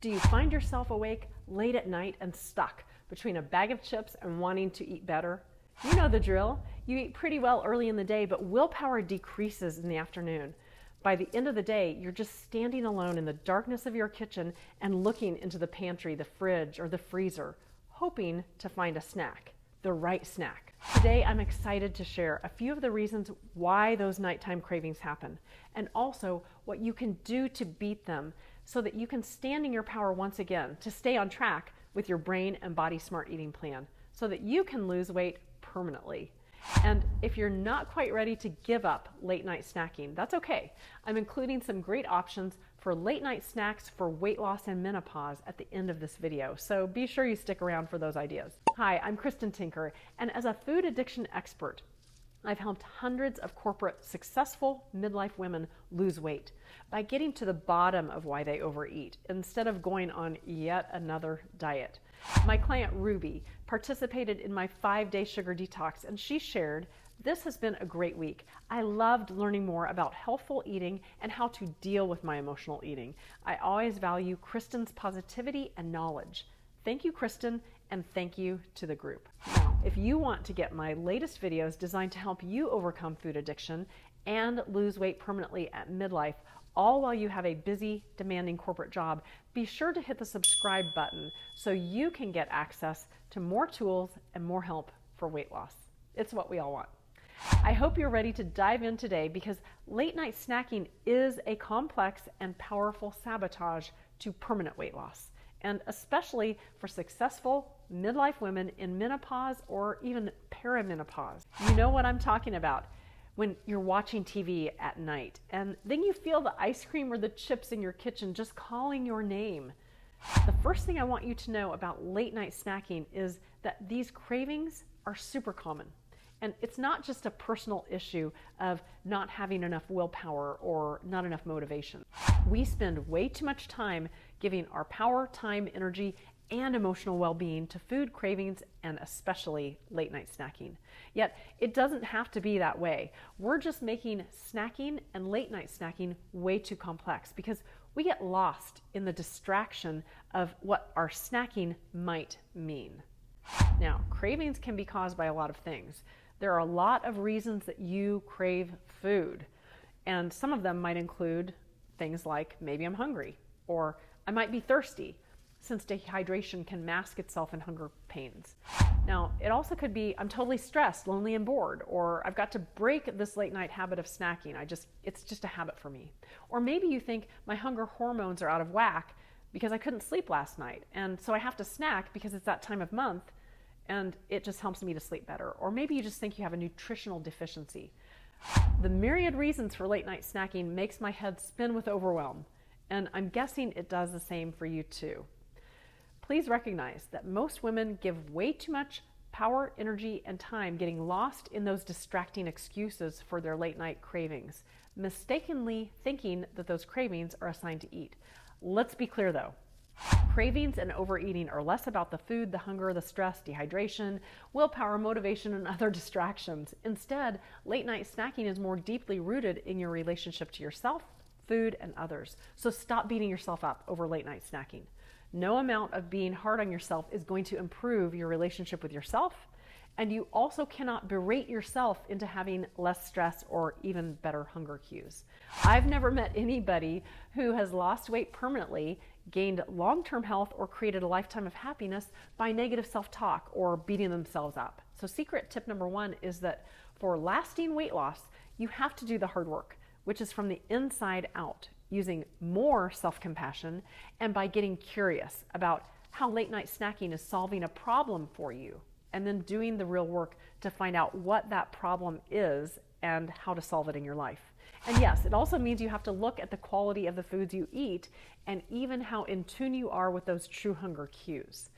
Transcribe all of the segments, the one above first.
Do you find yourself awake late at night and stuck between a bag of chips and wanting to eat better? You know the drill. You eat pretty well early in the day, but willpower decreases in the afternoon. By the end of the day, you're just standing alone in the darkness of your kitchen and looking into the pantry, the fridge, or the freezer, hoping to find a snack, the right snack. Today, I'm excited to share a few of the reasons why those nighttime cravings happen, and also what you can do to beat them so that you can stand in your power once again to stay on track with your brain and body smart eating plan so that you can lose weight permanently. And if you're not quite ready to give up late night snacking, that's okay. I'm including some great options for late night snacks for weight loss and menopause at the end of this video, so be sure you stick around for those ideas. Hi, I'm Kristen Tinker, and as a food addiction expert, I've helped hundreds of corporate successful midlife women lose weight by getting to the bottom of why they overeat instead of going on yet another diet. My client Ruby participated in my 5-day sugar detox, and she shared, "This has been a great week. I loved learning more about healthful eating and how to deal with my emotional eating. I always value Kristen's positivity and knowledge. Thank you, Kristen, and thank you to the group." Now, if you want to get my latest videos designed to help you overcome food addiction and lose weight permanently at midlife, all while you have a busy, demanding corporate job, be sure to hit the subscribe button so you can get access to more tools and more help for weight loss. It's what we all want. I hope you're ready to dive in today because late night snacking is a complex and powerful sabotage to permanent weight loss, and especially for successful midlife women in menopause or even perimenopause. You know what I'm talking about when you're watching TV at night and then you feel the ice cream or the chips in your kitchen just calling your name. The first thing I want you to know about late night snacking is that these cravings are super common. And it's not just a personal issue of not having enough willpower or not enough motivation. We spend way too much time giving our power, time, energy, and emotional well-being to food cravings and especially late night snacking. Yet it doesn't have to be that way. We're just making snacking and late night snacking way too complex because we get lost in the distraction of what our snacking might mean. Now, cravings can be caused by a lot of things. There are a lot of reasons that you crave food, and some of them might include things like maybe I'm hungry or I might be thirsty, since dehydration can mask itself in hunger pains. Now, it also could be I'm totally stressed, lonely, and bored, or I've got to break this late night habit of snacking. It's just a habit for me. Or maybe you think my hunger hormones are out of whack because I couldn't sleep last night, and so I have to snack because it's that time of month and it just helps me to sleep better. Or maybe you just think you have a nutritional deficiency. The myriad reasons for late night snacking makes my head spin with overwhelm, and I'm guessing it does the same for you too. Please recognize that most women give way too much power, energy, and time getting lost in those distracting excuses for their late night cravings, mistakenly thinking that those cravings are a sign to eat. Let's be clear though. Cravings and overeating are less about the food, the hunger, the stress, dehydration, willpower, motivation, and other distractions. Instead, late night snacking is more deeply rooted in your relationship to yourself, food, and others. So stop beating yourself up over late night snacking. No amount of being hard on yourself is going to improve your relationship with yourself, and you also cannot berate yourself into having less stress or even better hunger cues. I've never met anybody who has lost weight permanently, gained long-term health, or created a lifetime of happiness by negative self-talk or beating themselves up. So secret tip number 1 is that for lasting weight loss, you have to do the hard work, which is from the inside out, using more self-compassion and by getting curious about how late night snacking is solving a problem for you, and then doing the real work to find out what that problem is and how to solve it in your life. And yes, it also means you have to look at the quality of the foods you eat and even how in tune you are with those true hunger cues.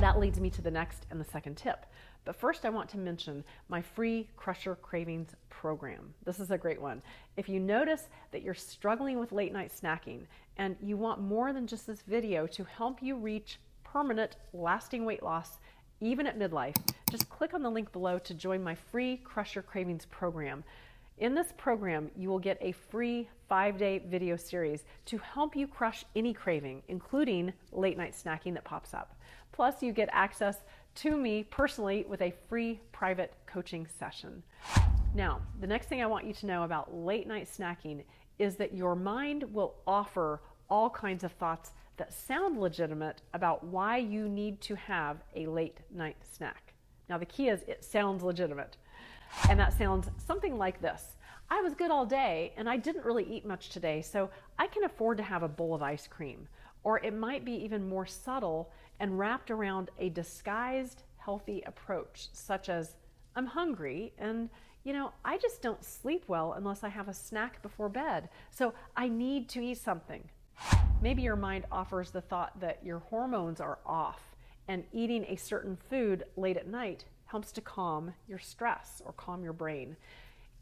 That leads me to the next and the second tip. But first I want to mention my free Crush Your Cravings program. This is a great one. If you notice that you're struggling with late night snacking and you want more than just this video to help you reach permanent, lasting weight loss, even at midlife, just click on the link below to join my free Crush Your Cravings program. In this program, you will get a free 5-day video series to help you crush any craving, including late night snacking that pops up. Plus, you get access to me personally with a free private coaching session. Now, the next thing I want you to know about late night snacking is that your mind will offer all kinds of thoughts that sound legitimate about why you need to have a late night snack. Now, the key is it sounds legitimate. And that sounds something like this. I was good all day and I didn't really eat much today, so I can afford to have a bowl of ice cream. Or it might be even more subtle and wrapped around a disguised healthy approach, such as I'm hungry and I just don't sleep well unless I have a snack before bed, so I need to eat something. Maybe your mind offers the thought that your hormones are off and eating a certain food late at night helps to calm your stress or calm your brain.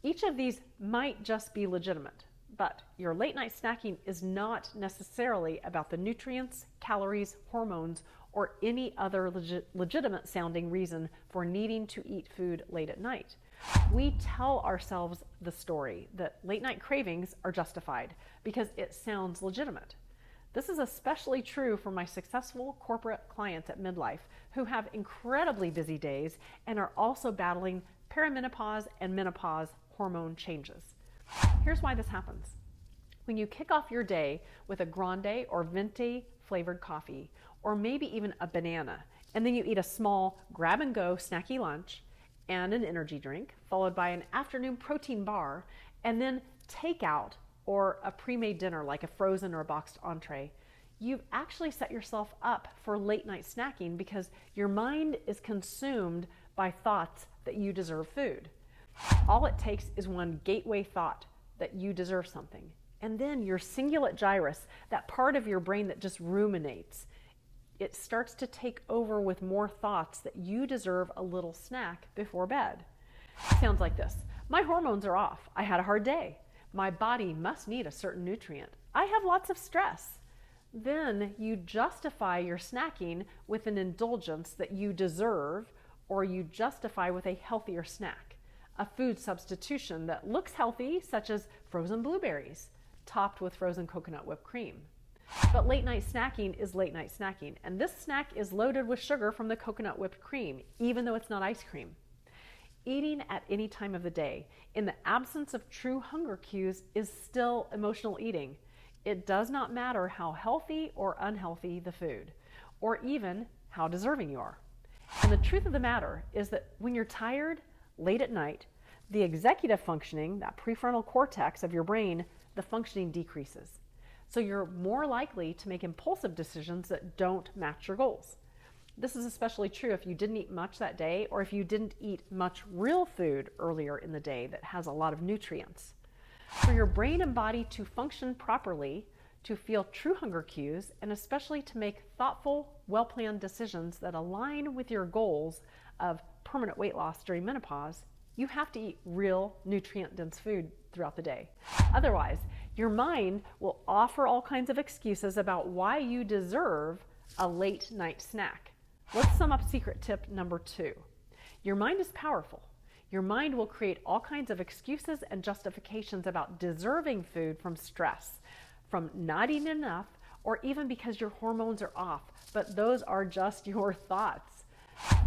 Each of these might just be legitimate, but your late night snacking is not necessarily about the nutrients, calories, hormones, or any other legitimate sounding reason for needing to eat food late at night. We tell ourselves the story that late night cravings are justified because it sounds legitimate. This is especially true for my successful corporate clients at midlife who have incredibly busy days and are also battling perimenopause and menopause hormone changes. Here's why this happens. When you kick off your day with a grande or venti flavored coffee, or maybe even a banana, and then you eat a small grab-and-go snacky lunch and an energy drink, followed by an afternoon protein bar, and then takeout or a pre-made dinner like a frozen or a boxed entree, you've actually set yourself up for late night snacking because your mind is consumed by thoughts that you deserve food. All it takes is one gateway thought that you deserve something. And then your cingulate gyrus, that part of your brain that just ruminates, it starts to take over with more thoughts that you deserve a little snack before bed. Sounds like this. My hormones are off. I had a hard day. My body must need a certain nutrient. I have lots of stress. Then you justify your snacking with an indulgence that you deserve, or you justify with a healthier snack, a food substitution that looks healthy, such as frozen blueberries, topped with frozen coconut whipped cream. But late night snacking is late night snacking, and this snack is loaded with sugar from the coconut whipped cream, even though it's not ice cream. Eating at any time of the day, in the absence of true hunger cues, is still emotional eating. It does not matter how healthy or unhealthy the food, or even how deserving you are. And the truth of the matter is that when you're tired, late at night, the executive functioning, that prefrontal cortex of your brain, the functioning decreases. So you're more likely to make impulsive decisions that don't match your goals. This is especially true if you didn't eat much that day, or if you didn't eat much real food earlier in the day that has a lot of nutrients. For your brain and body to function properly, to feel true hunger cues, and especially to make thoughtful, well-planned decisions that align with your goals of permanent weight loss during menopause, you have to eat real nutrient-dense food throughout the day. Otherwise, your mind will offer all kinds of excuses about why you deserve a late night snack. Let's sum up secret tip number 2. Your mind is powerful. Your mind will create all kinds of excuses and justifications about deserving food from stress, from not eating enough, or even because your hormones are off, but those are just your thoughts.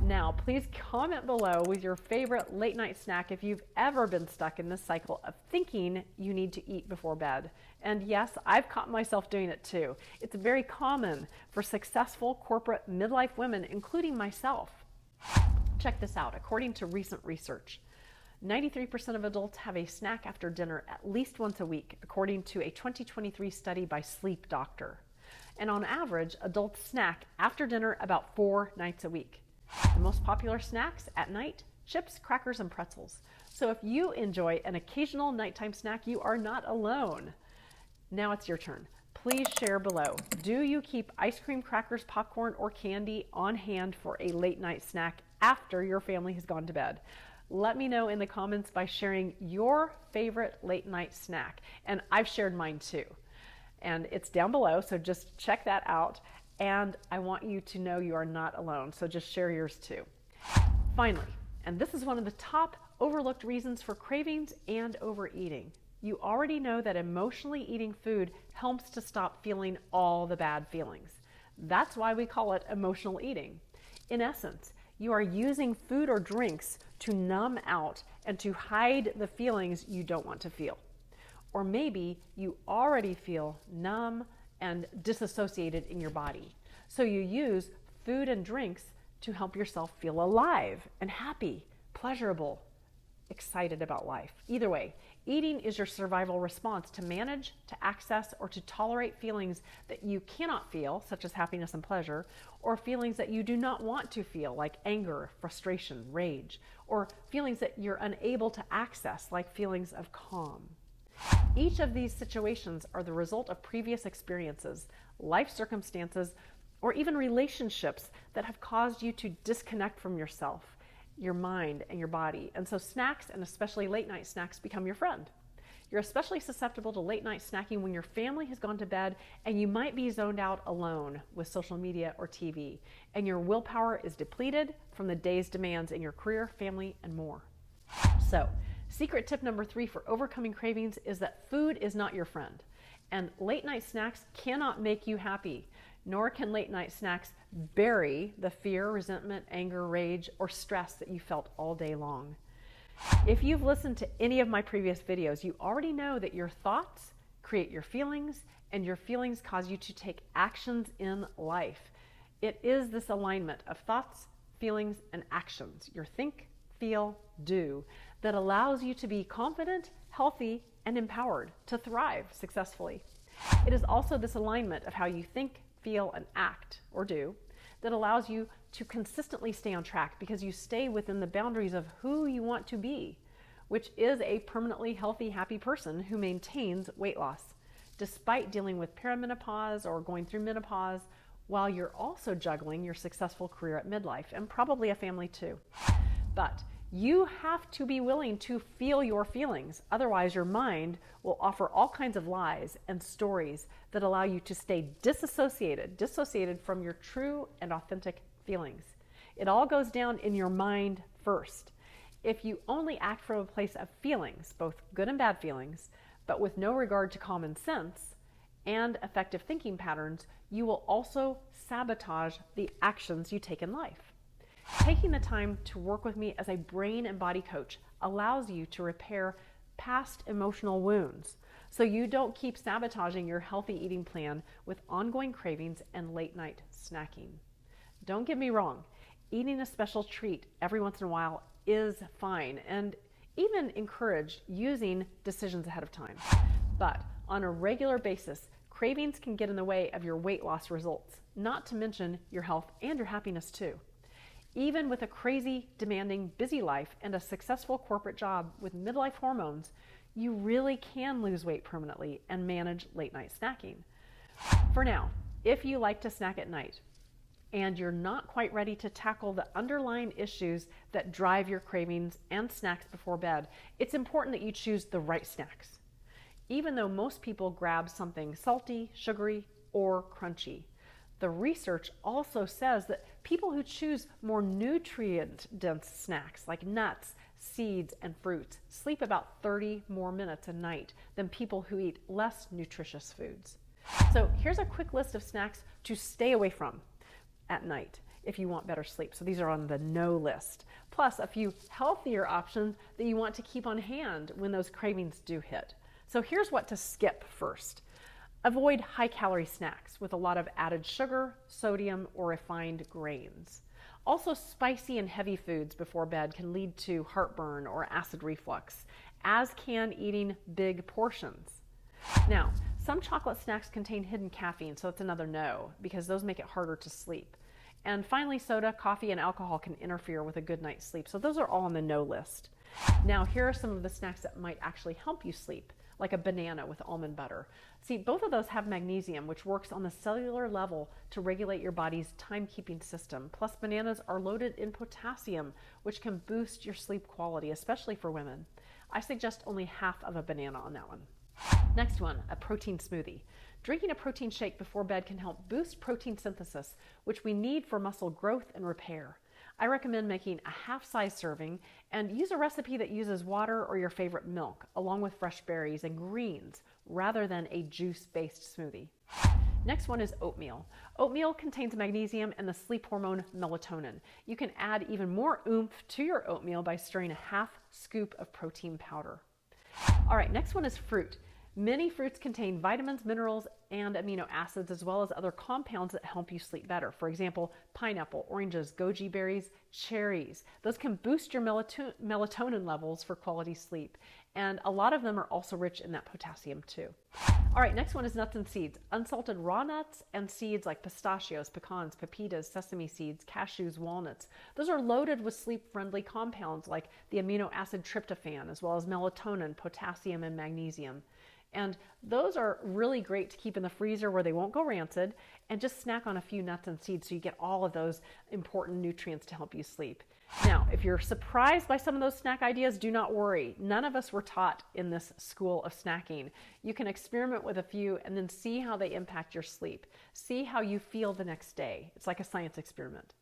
Now, please comment below with your favorite late night snack if you've ever been stuck in this cycle of thinking you need to eat before bed. And yes, I've caught myself doing it too. It's very common for successful corporate midlife women, including myself. Check this out. According to recent research, 93% of adults have a snack after dinner at least once a week, according to a 2023 study by Sleep Doctor. And on average, adults snack after dinner about 4 nights a week. The most popular snacks at night: chips, crackers, and pretzels. So if you enjoy an occasional nighttime snack, you are not alone. Now it's your turn. Please share below. Do you keep ice cream, crackers, popcorn, or candy on hand for a late night snack after your family has gone to bed? Let me know in the comments by sharing your favorite late night snack. And I've shared mine too. And it's down below, so just check that out. And I want you to know you are not alone, so just share yours too. Finally, and this is one of the top overlooked reasons for cravings and overeating, You already know that emotionally eating food helps to stop feeling all the bad feelings. That's why we call it emotional eating. In essence, you are using food or drinks to numb out and to hide the feelings you don't want to feel. Or maybe you already feel numb and disassociated in your body. So you use food and drinks to help yourself feel alive and happy, pleasurable, excited about life. Either way, eating is your survival response to manage, to access, or to tolerate feelings that you cannot feel, such as happiness and pleasure, or feelings that you do not want to feel, like anger, frustration, rage, or feelings that you're unable to access, like feelings of calm. Each of these situations are the result of previous experiences, life circumstances, or even relationships that have caused you to disconnect from yourself, your mind, and your body. And so snacks, and especially late night snacks, become your friend. You're especially susceptible to late night snacking when your family has gone to bed and you might be zoned out alone with social media or TV, and your willpower is depleted from the day's demands in your career, family, and more. So, secret tip number 3 for overcoming cravings is that food is not your friend, and late night snacks cannot make you happy, nor can late night snacks bury the fear, resentment, anger, rage, or stress that you felt all day long. If you've listened to any of my previous videos, you already know that your thoughts create your feelings, and your feelings cause you to take actions in life. It is this alignment of thoughts, feelings, and actions, your think, feel, do, that allows you to be confident, healthy, and empowered to thrive successfully. It is also this alignment of how you think, feel, and act, or do, that allows you to consistently stay on track because you stay within the boundaries of who you want to be, which is a permanently healthy, happy person who maintains weight loss, despite dealing with perimenopause or going through menopause, while you're also juggling your successful career at midlife and probably a family too. But you have to be willing to feel your feelings. Otherwise, your mind will offer all kinds of lies and stories that allow you to stay dissociated from your true and authentic feelings. It all goes down in your mind first. If you only act from a place of feelings, both good and bad feelings, but with no regard to common sense and effective thinking patterns, you will also sabotage the actions you take in life. Taking the time to work with me as a brain and body coach allows you to repair past emotional wounds so you don't keep sabotaging your healthy eating plan with ongoing cravings and late night snacking. Don't get me wrong, eating a special treat every once in a while is fine and even encouraged using decisions ahead of time. But on a regular basis, cravings can get in the way of your weight loss results, not to mention your health and your happiness too. Even with a crazy, demanding, busy life and a successful corporate job with midlife hormones, you really can lose weight permanently and manage late night snacking. For now, if you like to snack at night and you're not quite ready to tackle the underlying issues that drive your cravings and snacks before bed, it's important that you choose the right snacks. Even though most people grab something salty, sugary, or crunchy, the research also says that people who choose more nutrient-dense snacks like nuts, seeds, and fruits sleep about 30 more minutes a night than people who eat less nutritious foods. So here's a quick list of snacks to stay away from at night if you want better sleep. So these are on the no list, plus a few healthier options that you want to keep on hand when those cravings do hit. So here's what to skip first. Avoid high-calorie snacks with a lot of added sugar, sodium, or refined grains. Also, spicy and heavy foods before bed can lead to heartburn or acid reflux, as can eating big portions. Now, some chocolate snacks contain hidden caffeine, so it's another no, because those make it harder to sleep. And finally, soda, coffee, and alcohol can interfere with a good night's sleep, so those are all on the no list. Now, here are some of the snacks that might actually help you sleep, like a banana with almond butter. See, both of those have magnesium, which works on the cellular level to regulate your body's timekeeping system. Plus, bananas are loaded in potassium, which can boost your sleep quality, especially for women. I suggest only half of a banana on that one. Next one, a protein smoothie. Drinking a protein shake before bed can help boost protein synthesis, which we need for muscle growth and repair. I recommend making a half-size serving and use a recipe that uses water or your favorite milk, along with fresh berries and greens, rather than a juice-based smoothie. Next one is oatmeal. Oatmeal contains magnesium and the sleep hormone melatonin. You can add even more oomph to your oatmeal by stirring a half scoop of protein powder. All right, next one is fruit. Many fruits contain vitamins, minerals, and amino acids, as well as other compounds that help you sleep better. For example, pineapple, oranges, goji berries, cherries. Those can boost your melatonin levels for quality sleep. And a lot of them are also rich in that potassium too. All right, next one is nuts and seeds. Unsalted raw nuts and seeds like pistachios, pecans, pepitas, sesame seeds, cashews, walnuts. Those are loaded with sleep-friendly compounds like the amino acid tryptophan, as well as melatonin, potassium, and magnesium. And those are really great to keep in the freezer where they won't go rancid, and just snack on a few nuts and seeds so you get all of those important nutrients to help you sleep. Now, if you're surprised by some of those snack ideas, do not worry. None of us were taught in this school of snacking. You can experiment with a few and then see how they impact your sleep. See how you feel the next day. It's like a science experiment.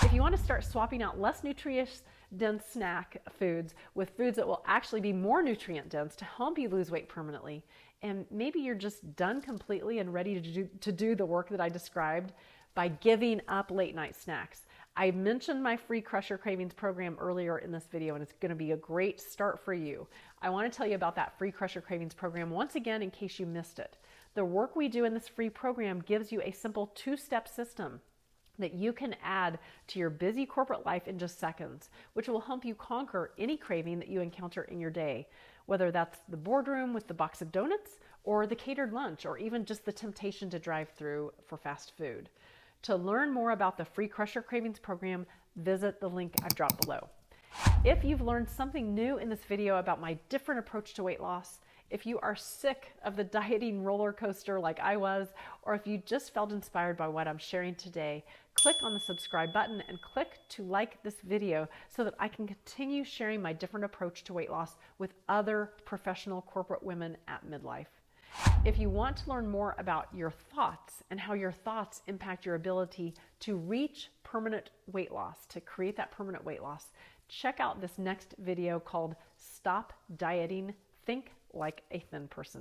If you want to start swapping out less nutrient-dense snack foods with foods that will actually be more nutrient-dense to help you lose weight permanently, and maybe you're just done completely and ready to do the work that I described by giving up late-night snacks. I mentioned my free Crush Your Cravings program earlier in this video, and it's going to be a great start for you. I want to tell you about that free Crush Your Cravings program once again in case you missed it. The work we do in this free program gives you a simple two-step system that you can add to your busy corporate life in just seconds, which will help you conquer any craving that you encounter in your day, whether that's the boardroom with the box of donuts or the catered lunch, or even just the temptation to drive through for fast food. To learn more about the free Crush Your Cravings program, visit the link I've dropped below. If you've learned something new in this video about my different approach to weight loss, if you are sick of the dieting roller coaster like I was, or if you just felt inspired by what I'm sharing today, click on the subscribe button and click to like this video so that I can continue sharing my different approach to weight loss with other professional corporate women at midlife. If you want to learn more about your thoughts and how your thoughts impact your ability to reach permanent weight loss, to create that permanent weight loss, check out this next video called Stop Dieting, Think Like a Thin Person.